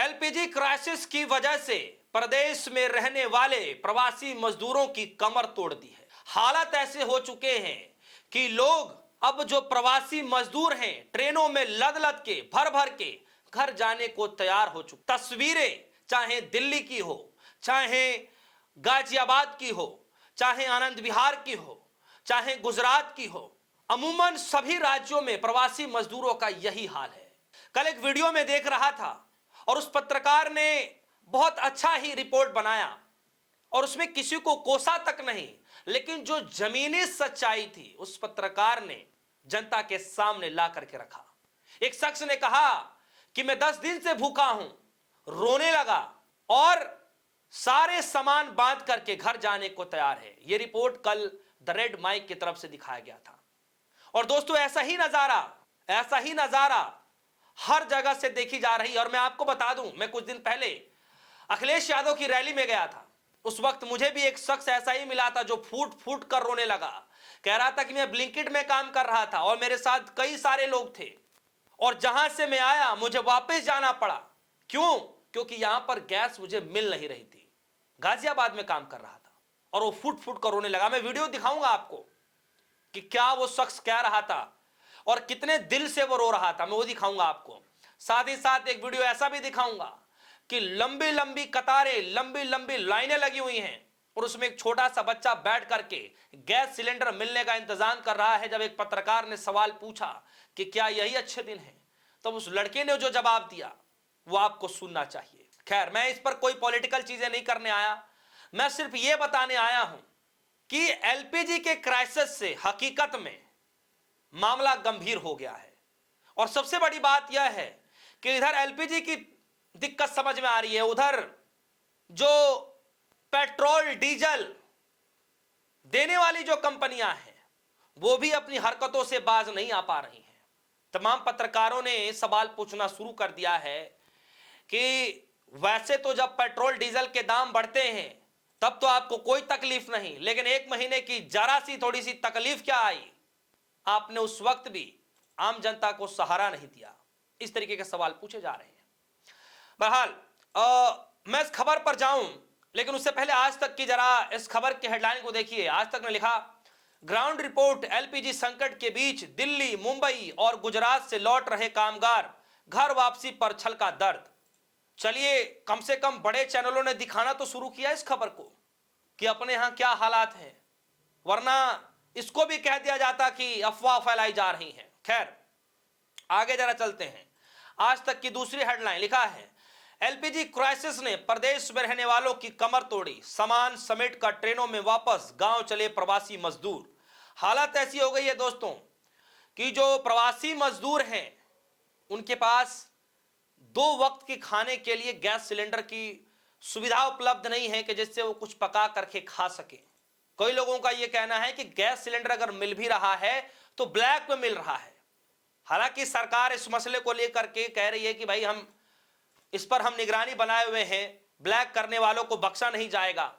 LPG crisis की वजह से प्रदेश में रहने वाले प्रवासी मजदूरों की कमर तोड़ दी है। हालात ऐसे हो चुके हैं कि लोग अब जो प्रवासी मजदूर हैं ट्रेनों में लद लद के भर भर के घर जाने को तैयार हो चुके। तस्वीरें चाहे दिल्ली की हो, चाहे गाजियाबाद की हो, चाहे आनंद विहार की हो, चाहे गुजरात की हो, अमूमन सभी राज्यों में प्रवासी मजदूरों का यही हाल है। कल एक वीडियो में देख रहा था और उस पत्रकार ने बहुत अच्छा ही रिपोर्ट बनाया और उसमें किसी को कोसा तक नहीं, लेकिन जो जमीनी सच्चाई थी उस पत्रकार ने जनता के सामने ला करके रखा। एक शख्स ने कहा कि मैं 10 दिन से भूखा हूं, रोने लगा और सारे सामान बांध करके घर जाने को तैयार है। यह रिपोर्ट कल द रेड माइक की तरफ से दिखाया गया था। और दोस्तों ऐसा ही नजारा हर जगह से देखी जा रही है। और मैं आपको बता दूं, मैं कुछ दिन पहले अखिलेश यादव की रैली में गया था। उस वक्त मुझे भी एक शख्स ऐसा ही मिला था जो फूट फूट कर रोने लगा। कह रहा था कि मैं ब्लिंकिट में काम कर रहा था और मेरे साथ कई सारे लोग थे और जहां से मैं आया मुझे वापस जाना पड़ा। क्यों? क्योंकि यहां पर गैस मुझे मिल नहीं रही थी। गाजियाबाद में काम कर रहा था और वो फूट फूट कर रोने लगा। मैं वीडियो दिखाऊंगा आपको कि क्या वो शख्स कह रहा था और कितने दिल से वो रो रहा था, मैं वो दिखाऊंगा आपको। साथ ही साथ एक वीडियो ऐसा भी दिखाऊंगा कि लंबी लंबी कतारें, लंबी लंबी लाइनें लगी हुई हैं और उसमें एक छोटा सा बच्चा बैठ करके गैस सिलेंडर मिलने का इंतजार कर रहा है। जब एक पत्रकार ने सवाल पूछा कि क्या यही अच्छे दिन हैं, तो उस लड़के ने जो जवाब दिया वो आपको सुनना चाहिए। खैर, मैं इस पर कोई पॉलिटिकल चीजें नहीं करने आया, मैं सिर्फ ये बताने आया हूं कि एलपीजी के क्राइसिस से हकीकत में मामला गंभीर हो गया है। और सबसे बड़ी बात यह है कि इधर एलपीजी की दिक्कत समझ में आ रही है, उधर जो पेट्रोल डीजल देने वाली जो कंपनियां हैं वो भी अपनी हरकतों से बाज नहीं आ पा रही हैं। तमाम पत्रकारों ने सवाल पूछना शुरू कर दिया है कि वैसे तो जब पेट्रोल डीजल के दाम बढ़ते हैं तब तो आपको कोई तकलीफ नहीं, लेकिन एक महीने की जरा सी थोड़ी सी तकलीफ क्या आई, आपने उस वक्त भी आम जनता को सहारा नहीं दिया। इस तरीके के सवाल पूछे जा रहे हैं। बहरहाल मैं इस खबर पर जाऊं, लेकिन उससे पहले आज तक की जरा इस खबर के हेडलाइन को देखिए। आज तक ने लिखा, ग्राउंड रिपोर्ट, एलपीजी संकट के बीच दिल्ली, मुंबई और गुजरात से लौट रहे कामगार, घर वापसी पर छलका दर्द। चलिए, कम से कम बड़े चैनलों ने दिखाना तो शुरू किया इस खबर को कि अपने यहां क्या हालात हैं, वरना इसको भी कह दिया जाता कि अफवाह फैलाई जा रही है। खैर, आगे जरा चलते हैं। आज तक की दूसरी हेडलाइन लिखा है, एलपीजी क्राइसिस ने प्रदेश में रहने वालों की कमर तोड़ी, सामान समेट कर ट्रेनों में वापस गांव चले प्रवासी मजदूर। हालत ऐसी हो गई है दोस्तों कि जो प्रवासी मजदूर हैं उनके पास 2 वक्त के खाने के लिए गैस सिलेंडर की सुविधा उपलब्ध नहीं है कि जिससे वो कुछ पका करके खा सके। कई लोगों का यह कहना है कि गैस सिलेंडर अगर मिल भी रहा है तो ब्लैक में मिल रहा है। हालांकि सरकार इस मसले को लेकर के कह रही है कि भाई हम इस पर निगरानी बनाए हुए हैं, ब्लैक करने वालों को बख्शा नहीं जाएगा,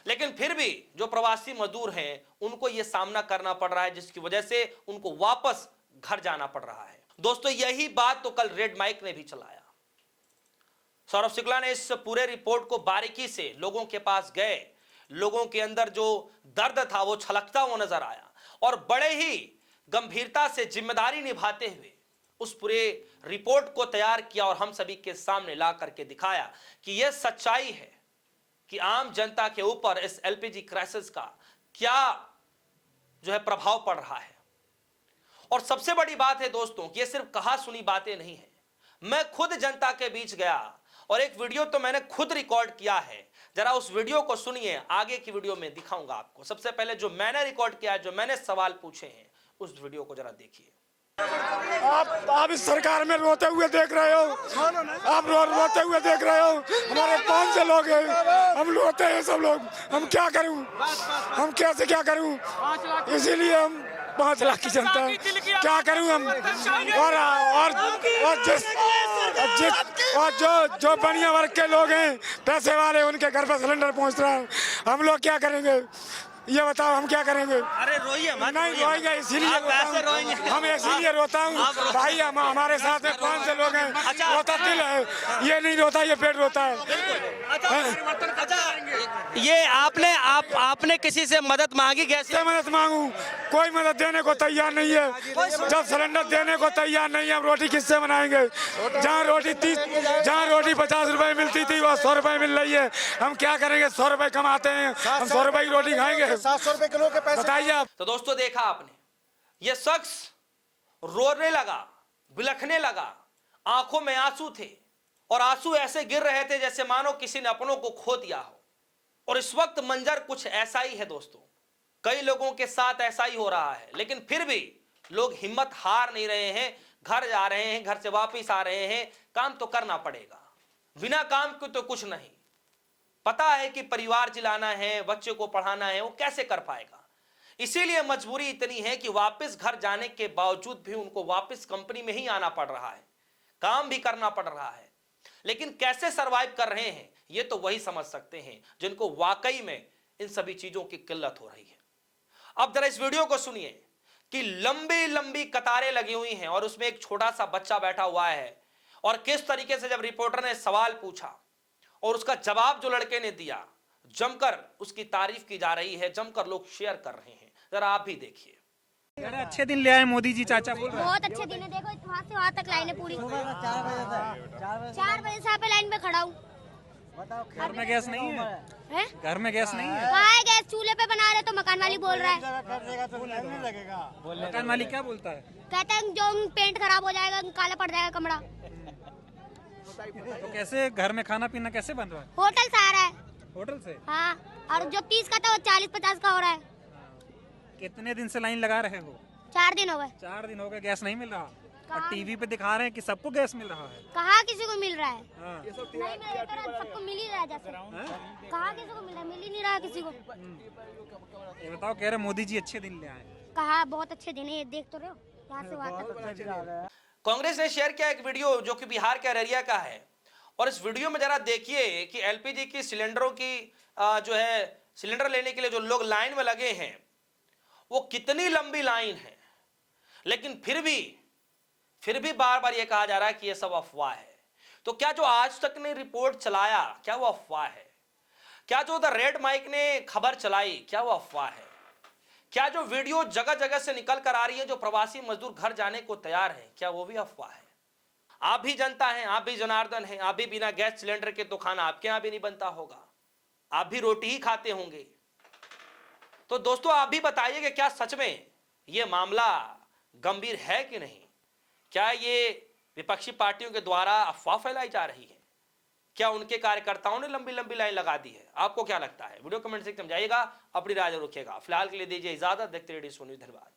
लेकिन फिर भी जो प्रवासी मजदूर हैं उनको यह सामना करना पड़ रहा है, जिसकी वजह से उनको वापस घर जाना पड़ रहा है। दोस्तों, यही बात तो कल रेड माइक ने भी चलाया। सौरभ शुक्ला ने इस पूरे रिपोर्ट को बारीकी से लोगों के पास गए, लोगों के अंदर जो दर्द था वो छलकता हुआ नजर आया और बड़े ही गंभीरता से जिम्मेदारी निभाते हुए उस पूरे रिपोर्ट को तैयार किया और हम सभी के सामने ला करके दिखाया कि यह सच्चाई है कि आम जनता के ऊपर इस एलपीजी क्राइसिस का क्या जो है प्रभाव पड़ रहा है। और सबसे बड़ी बात है दोस्तों कि यह सिर्फ कहा सुनी बातें नहीं है। मैं खुद जनता के बीच गया और एक वीडियो तो मैंने खुद रिकॉर्ड किया है। जरा उस वीडियो को सुनिए, आगे की वीडियो में दिखाऊंगा आपको। सबसे पहले जो मैंने रिकॉर्ड किया है, जो मैंने सवाल पूछे हैं, उस वीडियो को जरा देखिए। आप इस सरकार में रोते हुए देख रहे हो, आप रोते हुए देख रहे हो। हमारे 500 लोग हैं, हम रोते हैं सब लोग। हम क्या करूं, हम कैसे क्या करूं, इसीलिए हम 5 लाख की जनता क्या करूं हम। और जो बढ़िया वर्ग के लोग हैं, पैसे वाले, उनके घर पर सिलेंडर पहुंच रहा है। हम लोग क्या करेंगे, ये बताओ हम क्या करेंगे? अरे रोइए मत, नहीं रोएंगे, इसीलिए आप रोता कैसे हूँ। रोएंगे? हम इसीलिए रोता हूँ भाई, हम हमारे साथ में 5 से लोग हैं। अच्छा। रोता दिल है, ये नहीं रोता, ये पेट रोता है। ये आपने किसी से मदद मांगी गैस? किससे मदद मांगू? कोई मदद देने को तैयार नहीं है। जब सिलेंडर देने को तैयार नहीं है, हम रोटी किससे बनाएंगे? जहाँ रोटी 50 रुपए मिलती थी, वह 100 रुपए मिल रही है। हम क्या करेंगे? 100 रुपए कमाते हैं, हम 100 रुपए की रोटी खाएंगे? 700 रुपए किलो के पैसे। बताइए आप। तो दोस्तों देखा आपने, ये शख्स रोने लगा, बिलखने लगा, आंखों में आंसू थे और आंसू ऐसे गिर रहे थे जैसे मानो किसी ने अपनों को खो दिया हो। और इस वक्त मंजर कुछ ऐसा ही है दोस्तों, कई लोगों के साथ ऐसा ही हो रहा है, लेकिन फिर भी लोग हिम्मत हार नहीं रहे हैं, घर जा रहे हैं, घर से वापस आ रहे हैं। काम तो करना पड़ेगा, बिना काम के तो कुछ नहीं। पता है कि परिवार जिलाना है, बच्चे को पढ़ाना है, वो कैसे कर पाएगा। इसीलिए मजबूरी इतनी है कि वापस घर जाने के बावजूद भी उनको वापस कंपनी में ही आना पड़ रहा है, काम भी करना पड़ रहा है। लेकिन कैसे सरवाइव कर रहे हैं ये तो वही समझ सकते हैं जिनको वाकई में इन सभी चीजों की किल्लत हो रही है। अब जरा इस वीडियो को सुनिए कि लंबी लंबी कतारें लगी हुई हैं और उसमें एक छोटा सा बच्चा बैठा हुआ है, और किस तरीके से जब रिपोर्टर ने सवाल पूछा और उसका जवाब जो लड़के ने दिया, जमकर उसकी तारीफ की जा रही है, जमकर लोग शेयर कर रहे हैं। जरा आप भी देखिए। अरे अच्छे दिन ले आए मोदी जी, चाचा बोल रहे हैं। बहुत अच्छे दिन है। देखो वहाँ से वहाँ तक लाइन है पूरी। 4 बजे से यहाँ पे लाइन में खड़ा हूँ। घर में गैस नहीं है? हैं? घर में गैस नहीं है? कहाँ है गैस? चूल्हे पे बना रहे तो मकान वाली बोल रहा है। मकान मालिक क्या बोलता है? कहते हैं जो पेंट खराब हो जाएगा, काला पड़ जाएगा कमरा। तो कैसे घर में खाना पीना कैसे बन रहा है? होटल से आ रहा है। होटल से? हाँ, और जो 30 का था वो 40-50 का हो रहा है। कितने दिन से लाइन लगा रहे हो? 4 दिन हो गए। 4 दिन हो गए, गैस नहीं मिल रहा। और कहाँ? टीवी पे दिखा रहे हैं कि सबको गैस मिल रहा है। कहाँ किसी को मिल रहा है? हाँ। नहीं मिल रहा है, सबको मिल ही रहा है जैसे। हाँ? कहाँ किसी को मिल रहा है? मिल ही नहीं रहा है किसी को। ये बताओ, कह रहे मोदी जी अच्छे दिन ले आए। कहा बहुत अच्छे दिन है, ये देख तो रहे हो यहाँ से वहाँ तक। कांग्रेस ने शेयर किया एक वीडियो जो कि बिहार के अररिया का है, और इस वीडियो में जरा देखिए कि एलपीजी की सिलेंडरों की जो है सिलेंडर लेने के लिए जो लोग लाइन में लगे हैं वो कितनी लंबी लाइन है। लेकिन फिर भी बार बार ये कहा जा रहा है कि ये सब अफवाह है। तो क्या जो आज तक ने रिपोर्ट चलाया क्या वो अफवाह है? क्या जो द रेड माइक ने खबर चलाई क्या वो अफवाह है? क्या जो वीडियो जगह जगह से निकल कर आ रही है, जो प्रवासी मजदूर घर जाने को तैयार है, क्या वो भी अफवाह है? आप भी जनता हैं, आप भी जनार्दन हैं, आप भी बिना गैस सिलेंडर के तो खाना आपके यहां भी नहीं बनता होगा, आप भी रोटी ही खाते होंगे। तो दोस्तों आप भी बताइए कि क्या सच में यह मामला गंभीर है कि नहीं? क्या ये विपक्षी पार्टियों के द्वारा अफवाह फैलाई जा रही है? क्या उनके कार्यकर्ताओं ने लंबी लंबी लाइन लगा दी है? आपको क्या लगता है? वीडियो कमेंट से समझाइएगा, अपनी राय रखिएगा। फिलहाल के लिए दीजिए इजाजत, देखते रहिए न्यूज़। धन्यवाद।